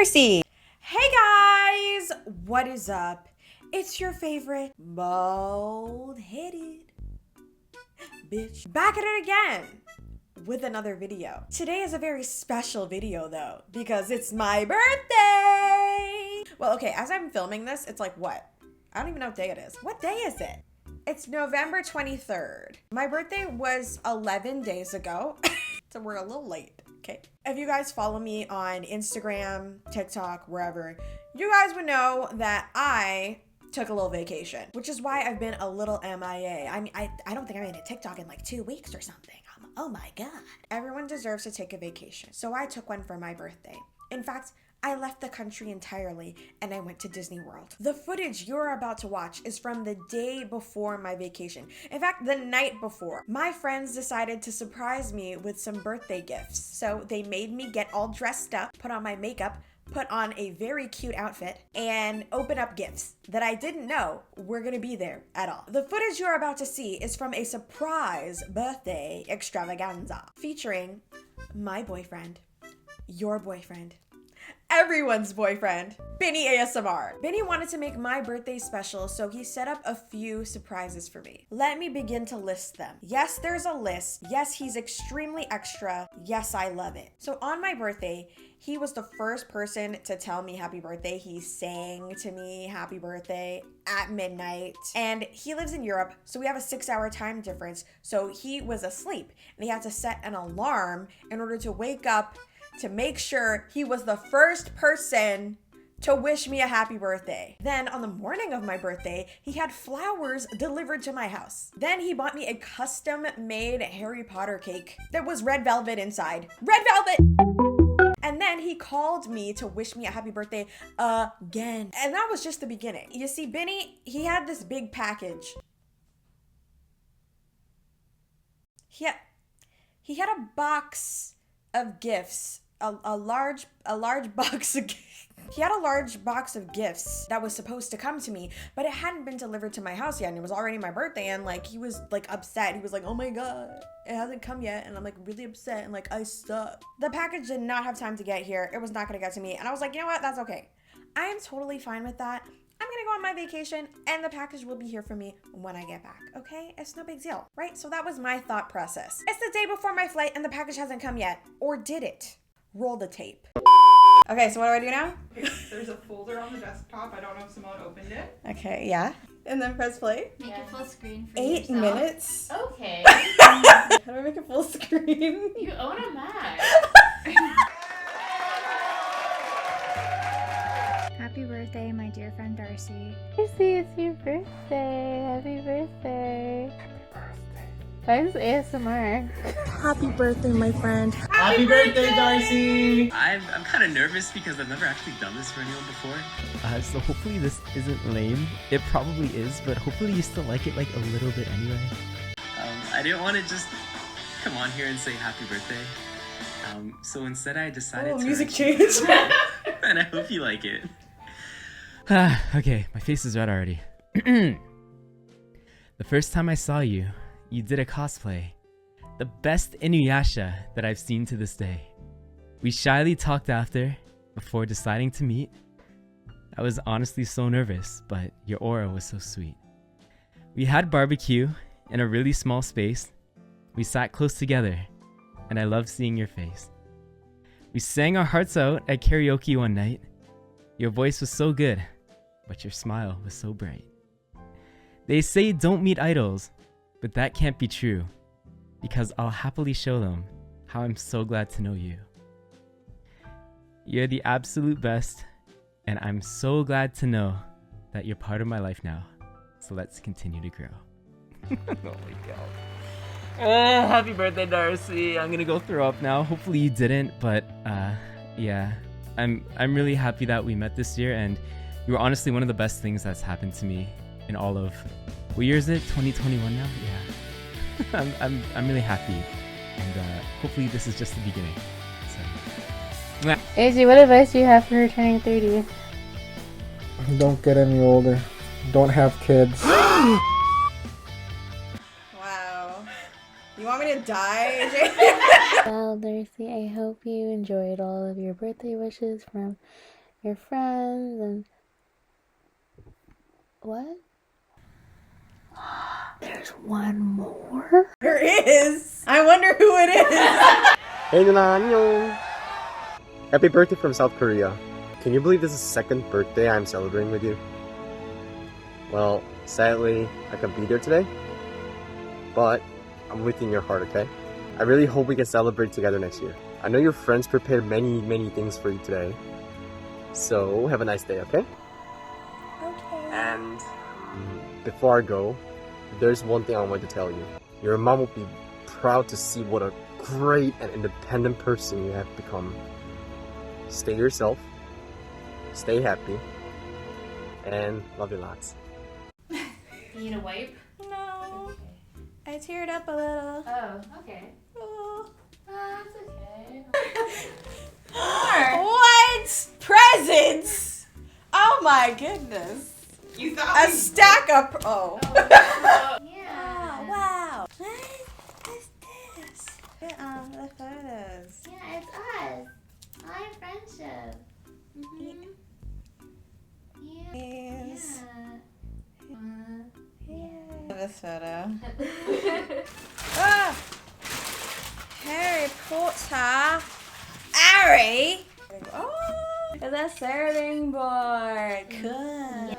MissDarcei. Hey guys, what is up? It's your favorite bald-headed bitch back at it again with another video. Today is a very special video though because it's my birthday. Well, okay, as I'm filming this, it's like what? I don't even know what day it is. What day is it? It's November 23rd. My birthday was 11 days ago, so we're a little late. Okay. If you guys follow me on Instagram, TikTok, wherever, you guys would know that I took a little vacation, which is why I've been a little MIA. I mean, I don't think I made a TikTok in like 2 weeks or something. Oh my God. Everyone deserves to take a vacation. So I took one for my birthday. In fact, I left the country entirely and I went to Disney World. The footage you're about to watch is from the day before my vacation. In fact, the night before. My friends decided to surprise me with some birthday gifts. So they made me get all dressed up, put on my makeup, put on a very cute outfit, and open up gifts that I didn't know were gonna be there at all. The footage you're about to see is from a surprise birthday extravaganza featuring my boyfriend, your boyfriend, everyone's boyfriend, Benny ASMR. Benny wanted to make my birthday special, so he set up a few surprises for me. Let me begin to list them. Yes, there's a list. Yes, he's extremely extra. Yes, I love it. So on my birthday, he was the first person to tell me happy birthday. He sang to me happy birthday at midnight. And he lives in Europe, so we have a 6-hour time difference. So he was asleep and he had to set an alarm in order to wake up to make sure he was the first person to wish me a happy birthday. Then on the morning of my birthday, he had flowers delivered to my house. Then he bought me a custom-made Harry Potter cake that was red velvet inside. Red velvet! And then he called me to wish me a happy birthday again. And that was just the beginning. You see, Benny, he had this big package. He had a box of gifts. A large box of gifts. He had a large box of gifts that was supposed to come to me, but it hadn't been delivered to my house yet, and it was already my birthday, and like he was like upset. He was like, oh my God, it hasn't come yet, and I'm like really upset, and like I suck. The package did not have time to get here. It was not gonna get to me, and I was like, you know what, that's okay. I am totally fine with that. I'm gonna go on my vacation and the package will be here for me when I get back, okay? It's no big deal, right? So that was my thought process. It's the day before my flight and the package hasn't come yet. Or did it? Roll the tape. Okay, so what do I do now? Okay, there's a folder on the desktop. I don't know if Simone opened it. Okay, yeah. And then press play. Make it full screen for 8 yourself. minutes. Okay. How do I make it full screen? You own a Mac. Happy birthday, my dear friend Darcei. Darcei, it's your birthday. Happy birthday. Why is ASMR? Happy birthday, my friend. Happy birthday, Darcei! I'm kind of nervous because I've never actually done this for anyone before. So hopefully this isn't lame. It probably is, but hopefully you still like it like a little bit anyway. I didn't want to just come on here and say happy birthday. So instead I decided to music change. and I hope you like it. Okay, my face is red already. The first time I saw you, you did a cosplay. The best Inuyasha that I've seen to this day. We shyly talked after, before deciding to meet. I was honestly so nervous, but your aura was so sweet. We had barbecue in a really small space. We sat close together, and I loved seeing your face. We sang our hearts out at karaoke one night. Your voice was so good, but your smile was so bright. They say don't meet idols, but that can't be true, because I'll happily show them how I'm so glad to know you. You're the absolute best, and I'm so glad to know that you're part of my life now. So let's continue to grow. Oh my God. Oh, happy birthday, Darcei. I'm gonna go throw up now. Hopefully you didn't, but yeah. I'm really happy that we met this year, and you were honestly one of the best things that's happened to me in all of, what year is it? 2021 now? Yeah. I'm really happy, and hopefully this is just the beginning. So, AJ, what advice do you have for her turning 30? Don't get any older. Don't have kids. Wow. You want me to die, AJ? Well, Darcei, I hope you enjoyed all of your birthday wishes from your friends and what? There's one more? There is. I wonder who it is. Hey 누나 안녕. Happy birthday from South Korea. Can you believe this is the second birthday I'm celebrating with you? Well, sadly, I can't be there today, but I'm with you in your heart, okay? I really hope we can celebrate together next year. I know your friends prepared many things for you today, so have a nice day, okay? Okay. And before I go, there's one thing I want to tell you. Your mom will be proud to see what a great and independent person you have become. Stay yourself, stay happy, and love you lots. You need a wipe? No. I teared up a little. Oh, okay. Oh. That's okay. What? Presents? Oh my goodness. You thought A stack of. Oh. Yeah. Oh, wow. What is this? Look at the photos. Yeah, it's us. Our friendship. Mm-hmm. Yeah. Yes. Yeah. This photo. Ah! Harry Potter. Harry. Oh, it's a serving board. Cool.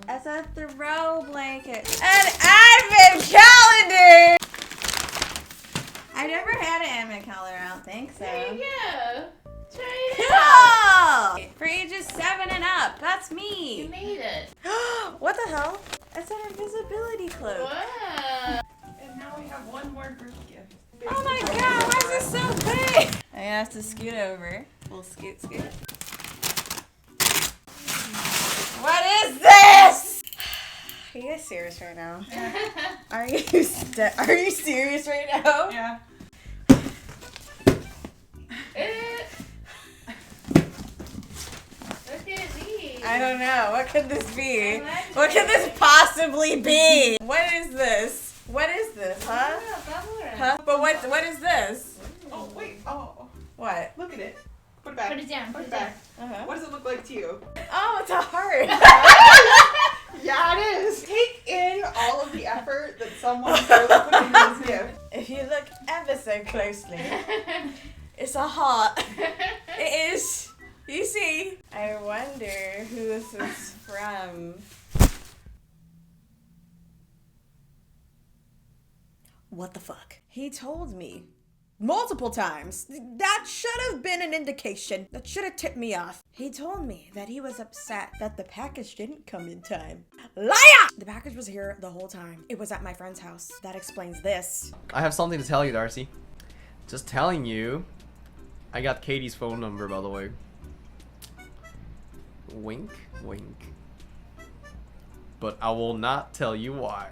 It's a throw blanket. An advent calendar. I never had an advent calendar. I don't think so. There you go. Try it out. Cool. For ages 7 and up. That's You me. made it. What the hell? It's an invisibility cloak. Wow. And now we have one more group gift. Oh my god, why is this so big? I'm gonna have to scoot over. We'll scoot. What is this? Are you guys serious right now? Are you serious right now? Yeah. Look at these. I don't know. What could this be? What could this possibly be? What is this? What is this, huh? Huh? But what is this? Oh, wait. Oh, What? look at it. Put it back. Put it down. Put it back. Uh-huh. What does it look like to you? Oh, it's a heart. Yeah, it is. Take in all of the effort that someone's really put into this gift. If you look ever so closely, it's a heart. It is. You see? I wonder who this is from. What the fuck? He told me multiple times. That should have been an indication. That should have tipped me off. He told me that he was upset that the package didn't come in time. Liar! The package was here the whole time. It was at my friend's house. That explains this. I have something to tell you, Darcy. Just telling you, I got Katie's phone number, by the way. Wink, wink. But I will not tell you why.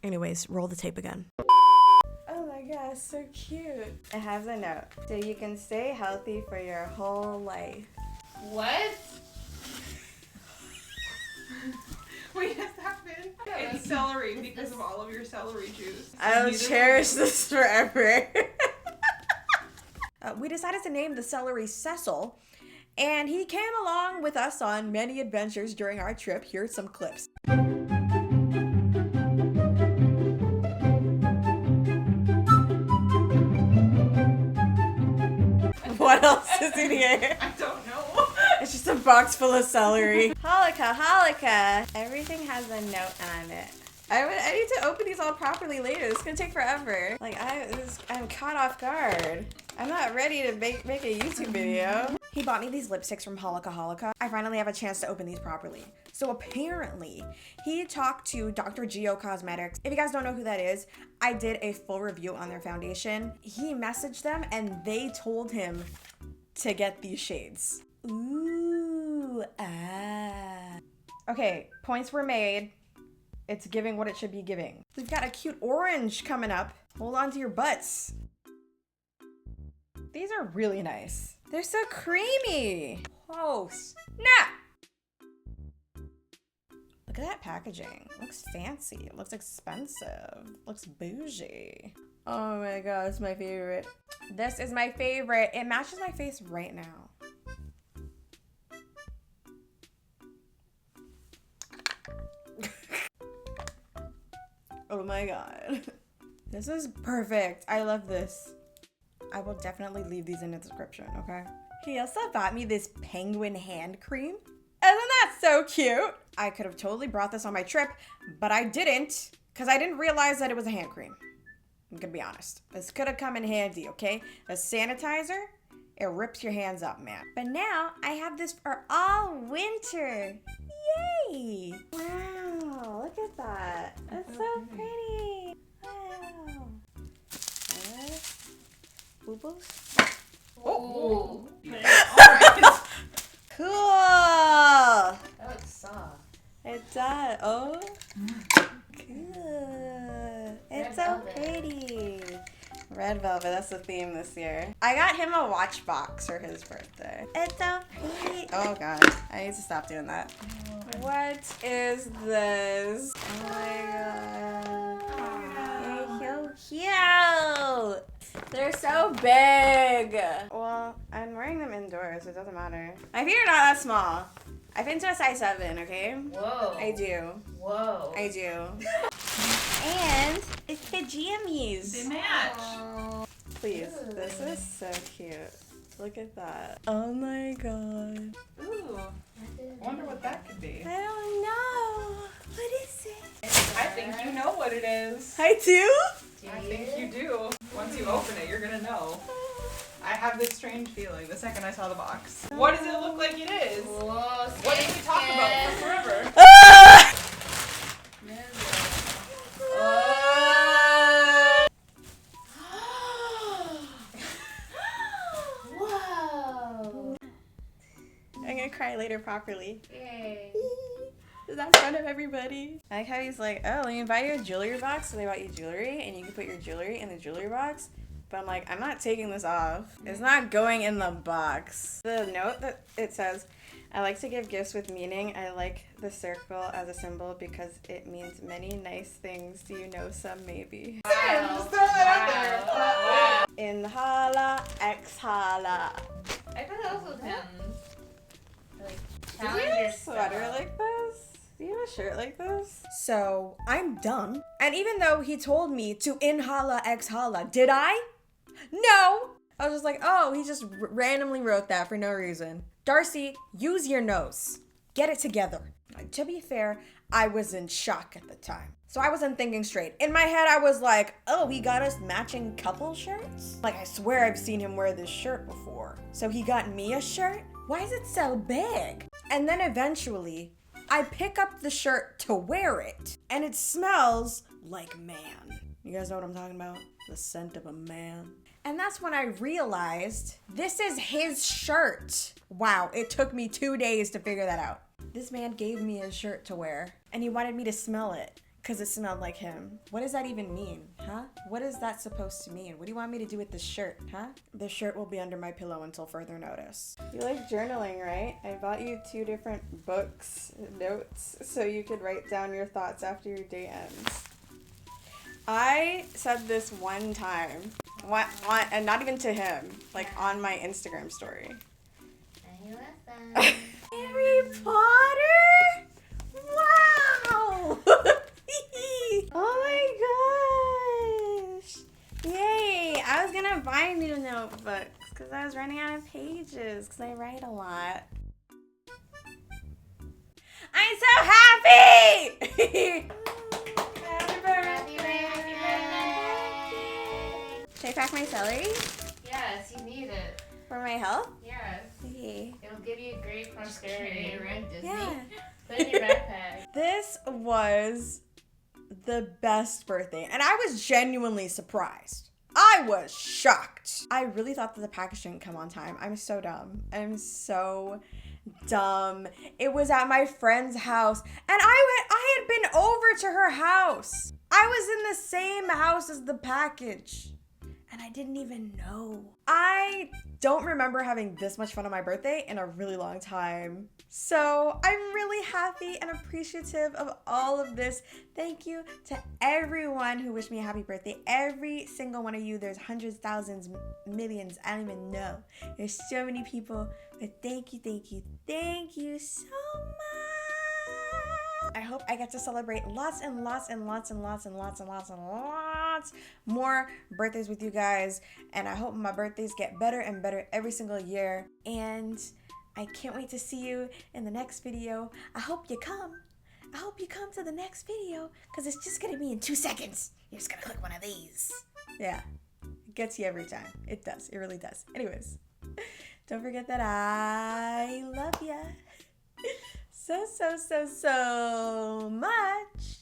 Anyways, roll the tape again. Oh my god, so cute. It has a note. So you can stay healthy for your whole life. What? Wait, has that been? It's celery because of all of your celery juice. I'll Neither cherish will you. this forever. We decided to name the celery Cecil, and he came along with us on many adventures during our trip. Here's some clips. What else is in here? I don't know. It's just a box full of celery. Halakha. Everything has a note on it. I need to open these all properly later. It's gonna take forever. Like I'm caught off guard. I'm not ready to make a YouTube video. He bought me these lipsticks from Halakha. I finally have a chance to open these properly. So apparently, he talked to Dr. Geo Cosmetics. If you guys don't know who that is, I did a full review on their foundation. He messaged them and they told him to get these shades. Ooh, ah. Okay, points were made. It's giving what it should be giving. We've got a cute orange coming up. Hold on to your butts. These are really nice. They're so creamy. Oh, snap. Look at that packaging. It looks fancy. It looks expensive. It looks bougie. Oh my god, it's my favorite. This is my favorite. It matches my face right now. Oh my god. This is perfect. I love this. I will definitely leave these in the description, okay? He also bought me this penguin hand cream. Isn't that so cute? I could have totally brought this on my trip, but I didn't because I didn't realize that it was a hand cream. I'm gonna be honest. This could have come in handy, okay? A sanitizer, it rips your hands up, man. But now I have this for all winter. Yay! Wow, look at that. That's so pretty. Wow. Boo-boos? Oh. Cool! That looks soft. It does. Oh. Cool. It's so velvet. pretty. Red velvet, that's the theme this year. I got him a watch box for his birthday. It's so pretty. Oh god, I need to stop doing that. What is this? Oh my god. They're so cute. They're so big. Well, I'm wearing them indoors, so it doesn't matter. My feet are not that small. I fit into a size 7, okay? Whoa. I do. Whoa. I do. And it's pajamas. They match. Please, this is so cute. Look at that. Oh my god. Ooh. I wonder what that could be. I don't know. What is it? I think you know what it is. I do? I think you do. Once you open it, you're gonna know. I have this strange feeling the second I saw the box. What does it look like it is? Whoa, What did we talk about for forever? Whoa. I'm gonna cry later properly. Yay. Is that in front of everybody? I like how he's like, oh, let me buy you a jewelry box. So they bought you jewelry and you can put your jewelry in the jewelry box. But I'm like, I'm not taking this off. It's not going in the box. The note that it says, I like to give gifts with meaning. I like the circle as a symbol because it means many nice things. Do you know some maybe? Wow. Just throw that out there. Inhala, exhala. I thought that was him. Like, Do you have a sweater like this? Do you have a shirt like this? So I'm dumb. And even though he told me to inhala, exhala, did I? No. I was just like, oh, he just randomly wrote that for no reason. Darcei, use your nose. Get it together. To be fair, I was in shock at the time. So I wasn't thinking straight. In my head, I was like, oh, he got us matching couple shirts? Like, I swear I've seen him wear this shirt before. So he got me a shirt? Why is it so big? And then eventually, I pick up the shirt to wear it, and it smells like man. You guys know what I'm talking about? The scent of a man. And that's when I realized this is his shirt. Wow, it took me 2 days to figure that out. This man gave me a shirt to wear, and he wanted me to smell it because it smelled like him. What does that even mean, huh? What is that supposed to mean? What do you want me to do with this shirt, huh? The shirt will be under my pillow until further notice. You like journaling, right? I bought you 2 different books, notes, so you could write down your thoughts after your day ends. I said this one time, and not even to him, like on my Instagram story. Harry Potter? Wow! Oh my gosh! Yay! I was gonna buy new notebooks because I was running out of pages because I write a lot. I'm so happy! Happy birthday! Should I pack my celery? Yes, you need it. For my health? Yes. Okay. It'll give you great prosperity. Yeah. Put it in your backpack. This was the best birthday, and I was genuinely surprised. I was shocked. I really thought that the package didn't come on time. I'm so dumb. I'm so dumb. It was at my friend's house, and I had been over to her house. I was in the same house as the package, and I didn't even know. I don't remember having this much fun on my birthday in a really long time. So I'm really happy and appreciative of all of this. Thank you to everyone who wished me a happy birthday. Every single one of you. There's hundreds, thousands, millions. I don't even know. There's so many people. But thank you so much. I hope I get to celebrate lots and lots and lots and lots and lots and lots and lots more birthdays with you guys. And I hope my birthdays get better and better every single year. And I can't wait to see you in the next video. I hope you come. I hope you come to the next video because it's just gonna be in 2 seconds. You're just gonna click one of these. Yeah, it gets you every time. It does, it really does. Anyways, don't forget that I love ya so much.